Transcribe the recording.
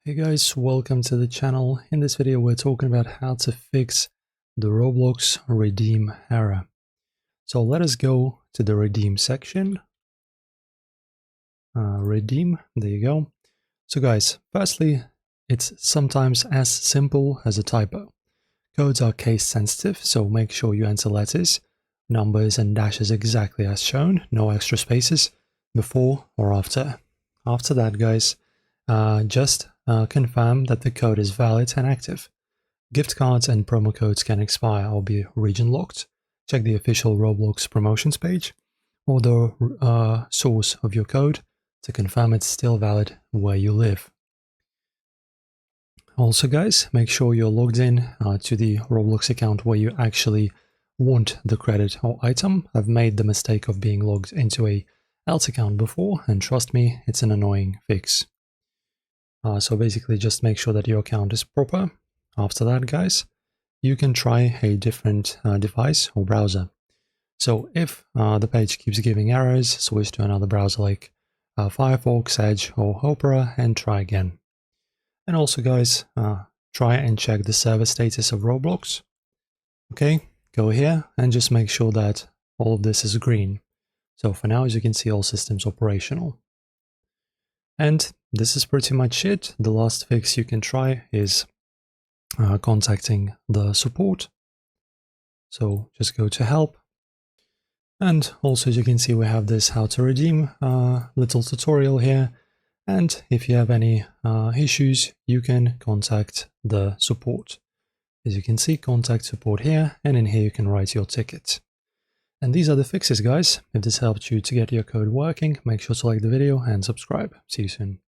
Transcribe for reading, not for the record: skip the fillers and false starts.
Hey guys, welcome to the channel. In this video we're talking about how to fix the Roblox redeem error. So let us go to the redeem section. Redeem, there you go. So guys, firstly, it's sometimes as simple as a typo. Codes are case sensitive, so make sure you enter letters, numbers and dashes exactly as shown, no extra spaces, before or after. After that guys, just confirm that the code is valid and active. Gift cards and promo codes can expire or be region locked. Check the official Roblox promotions page or the source of your code to confirm it's still valid where you live. Also guys, make sure you're logged in to the Roblox account where you actually want the credit or item. I've made the mistake of being logged into a else account before, and trust me, it's an annoying fix. So basically just make sure that your account is proper. After that guys, you can try a different device or browser. So if the page keeps giving errors, switch to another browser like Firefox, Edge or Opera and try again. And also guys, try and check the server status of Roblox. Okay, go here and just make sure that all of this is green. So for now, as you can see, all systems operational. And this is pretty much it. The last fix you can try is contacting the support. So just go to help. And also, as you can see, we have this how to redeem little tutorial here. And if you have any issues, you can contact the support. As you can see, contact support here, and in here you can write your ticket. And these are the fixes, guys. If this helped you to get your code working, make sure to like the video and subscribe. See you soon.